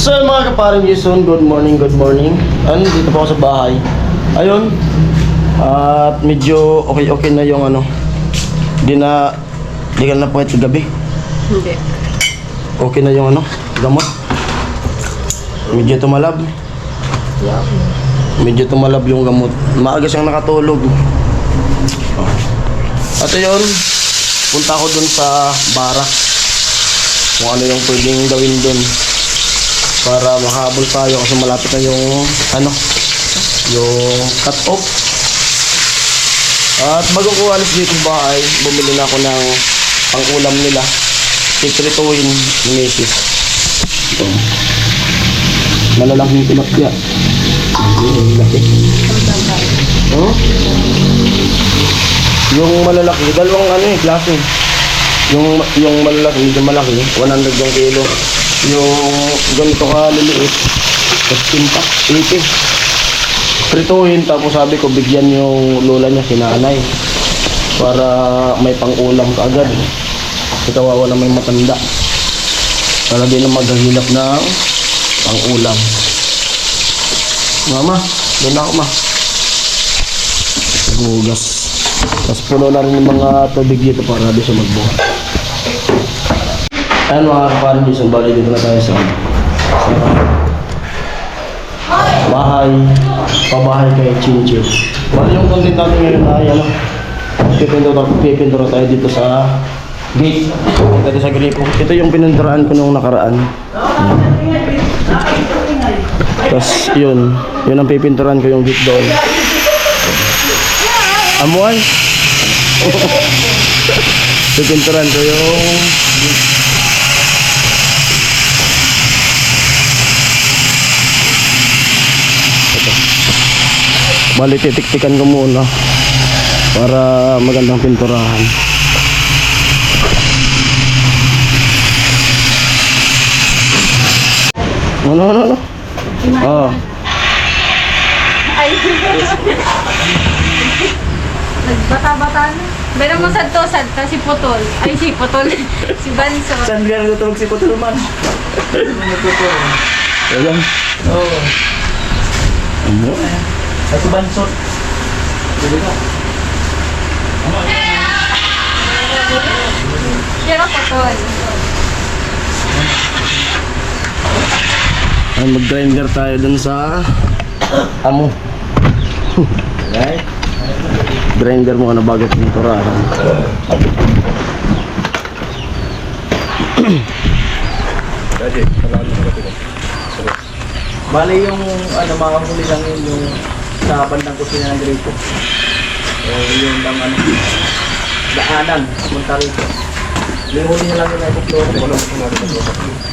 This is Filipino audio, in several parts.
So mga kaparing Jason, good morning. Ano, dito po ako sa bahay. Ayun. At medyo okay na yung ano. Di ka na po gabi. Hindi. Okay na yung ano, gamot. Medyo tumalab. Yeah. Medyo tumalab yung gamot. Maaga siyang nakatulog. At ayun, punta ako dun sa bara. Kung ano yung pwedeng gawin dun. Para makahabol tayo kasi malapit na yung ano, yung cut off. At bago ko alis dito sa bahay, bumili na ako ng pang-ulam nila. Piprituhin ni Mrs. Ito. Malalaking tilapia. Laki. Huh? Yung malalaki, dalawang ano eh, klase. Yung malalaki, medyo malaki, 100 yung kilo. Yung ganito ka liliit, 80. Prituhin, tapos sabi ko bigyan yung lola niya, sinanay. Para may pang-ulam ka agad. Kasi kawawa na may matanda. Para din na maghahilap ng pang-ulam. Mama, doon ako ma. Gugas. Tapos puno na rin yung mga tubig dito para di siya magbuhat. Ayan mga kaparin dito, bali dito na tayo sa bahay, pabahay kay Chinchil. Bali yung content natin ngayon ay ano, pipintura tayo dito sa gate. Dito sa gripo. Ito yung pininturahan ko nung nakaraan. Tapos yun ang pipinturahan ko yung gate doon. Amuan. Pipinturahan ko yung bali titik-tikan ko muna para magandang pinturahan. Ano? Oh. Ay, nagbata-bata na. Pero mo sadto si Putol. Ay, si Putol. Si Banso. Saan ka natutulog si Putol man? Ayan. Oo. Ano? Sa Bansot. Dili ka. Pero Putol. Ay, mag-grinder tayo dun sa amo. Right? Grinder mo na bago pinturahan. Bali yung ano, makahuli lang yun yung sa bandang kusina ng gripo. Yung lang ano, daanan, punta rito. Lihuli na lang yung naipukloro. Walang pukloro.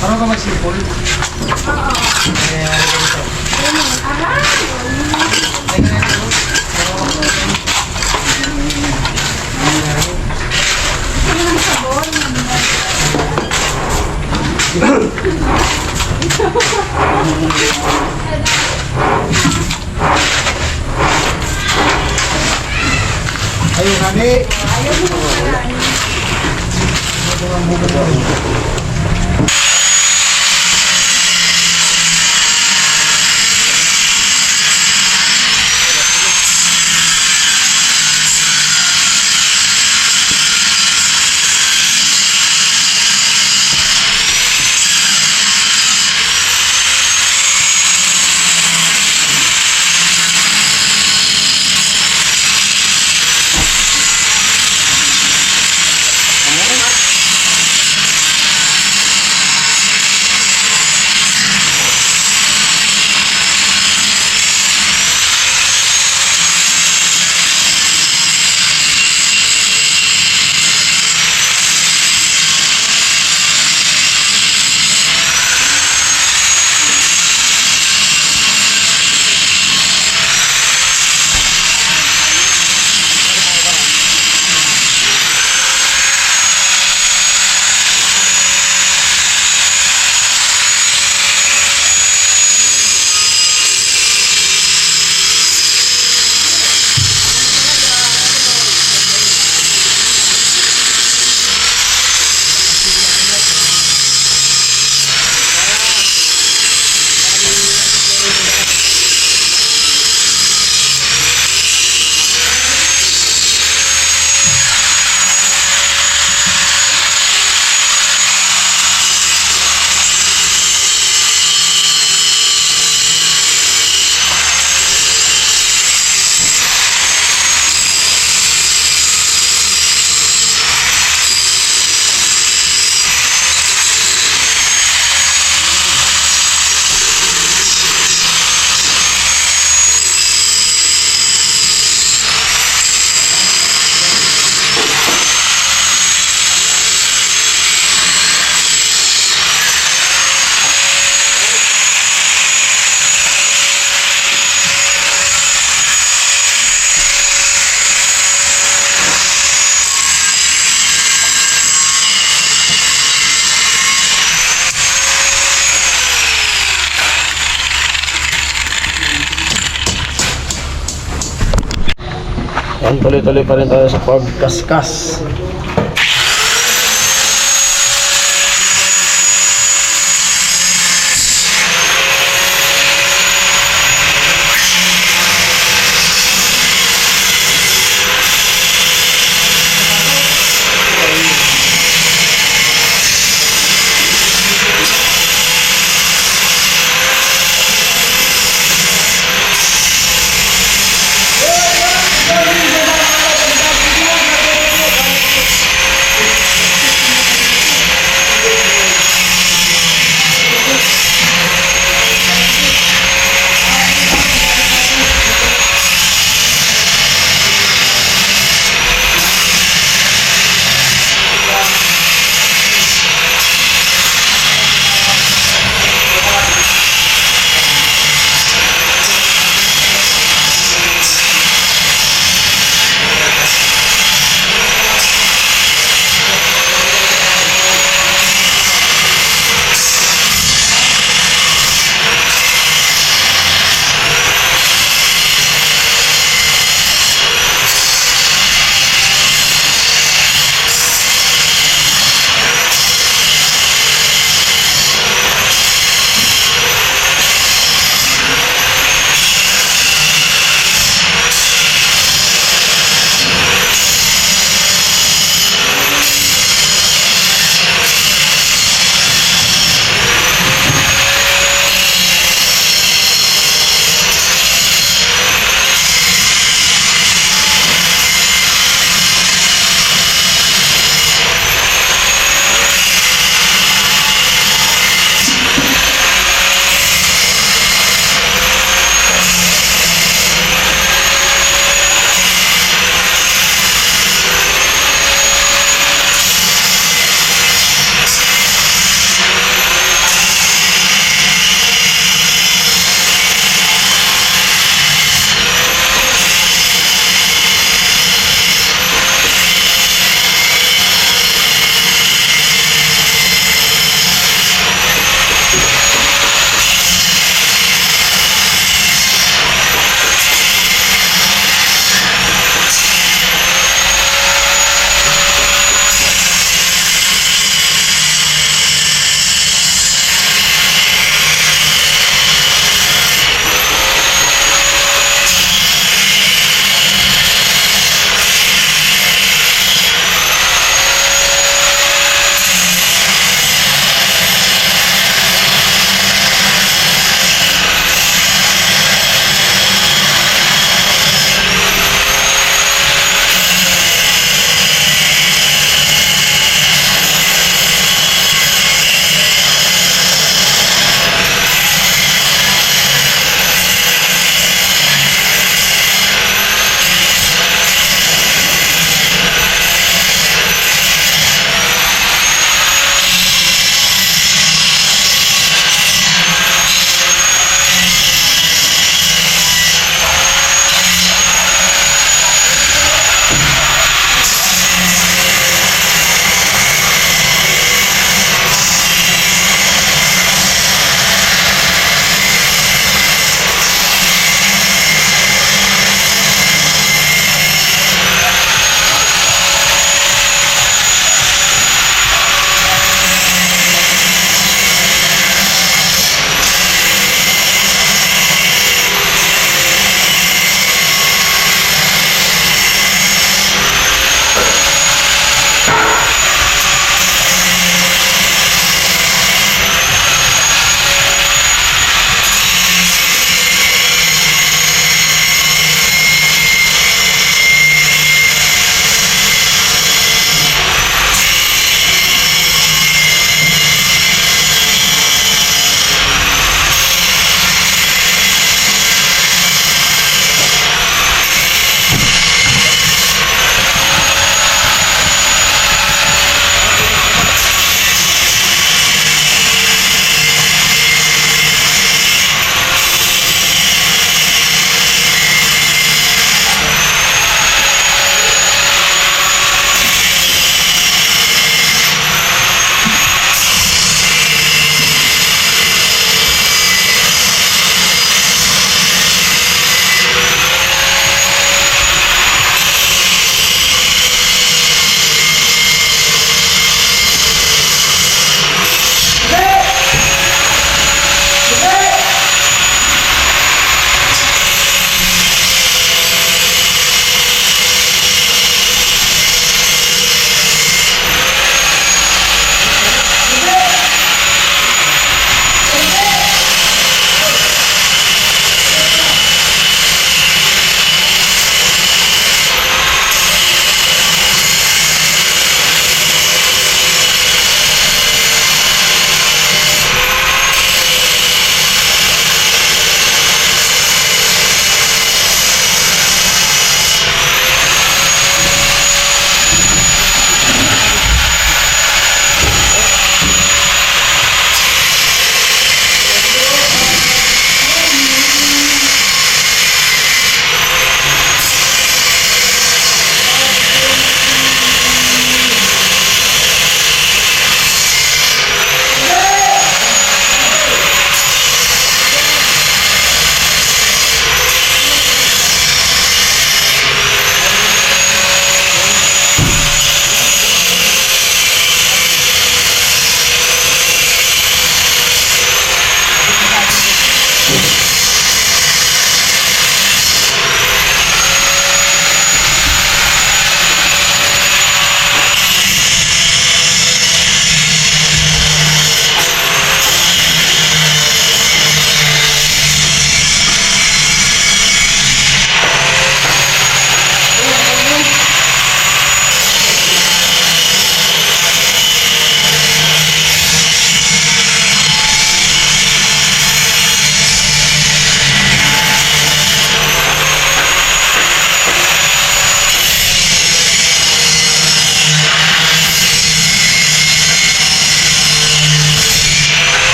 Parang ka mag-sipol. Ayun kami. Ang tuloy-tuloy pa rin tayo sa pagkaskas.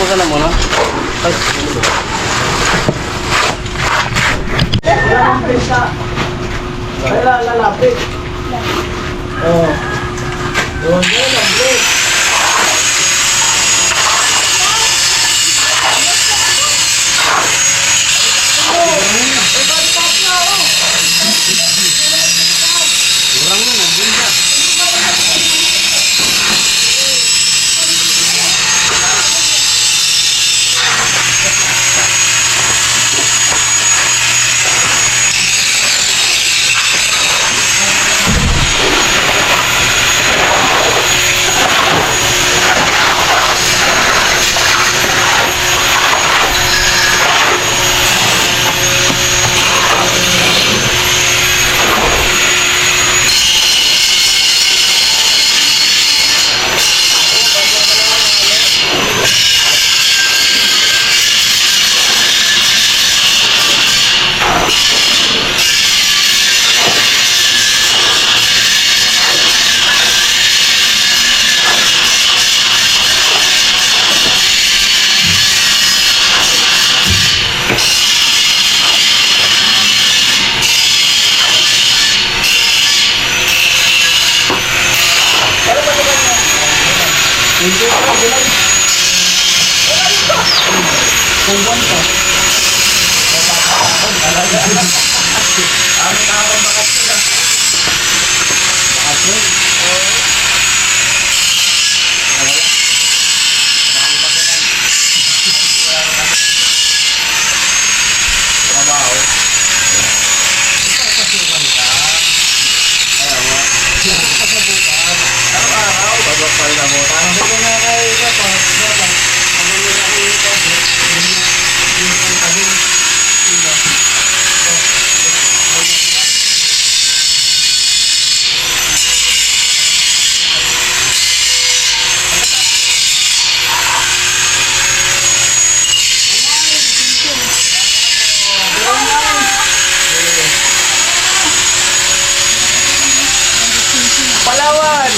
ka na muna. Ay. Lalapit. Oh. Yun, lalapit. Palawan!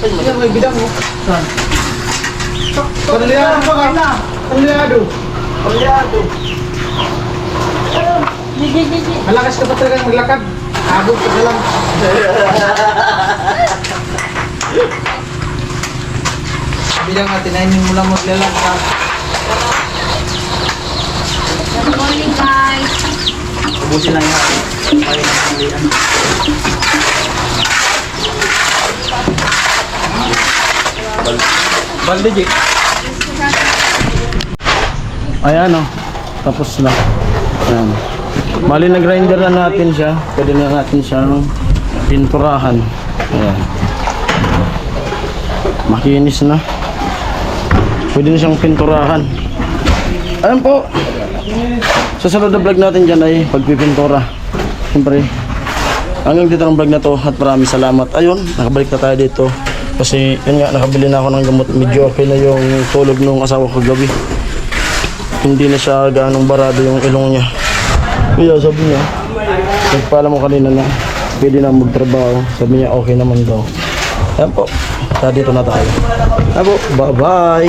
Yan, may bidang mo. Saan? Palyado pa ka. Palyado. Malakas ka pa talaga maglakad. Abot ka na lang. Bilang natin, ay mo lang maglalakad. Good morning, guys. Ubusin lang yan. Ayaw na pilihan. Balde, Jake. Ayan o. Tapos na. Ayan. Bali na grinder na natin siya. Pwede na natin siyang pinturahan. Ayan. Makinis na. Pwede na siyang pinturahan. Ayan po. Sa sunod na vlog natin dyan ay pagpipintura. Siyempre, hanggang dito ang vlog na to at maraming salamat. Ayun, nakabalik na tayo dito. Kasi yun nga, nakabili na ako ng gamot. Medyo okay na yung tulog ng asawa ko gabi. Hindi na siya ganong barado yung ilong niya. Kaya sabi niya, nagpaalam mo kanina na pwede na magtrabaho. Sabi niya okay naman daw. Ayan po, kaya dito na tayo. Ayan po, bye bye.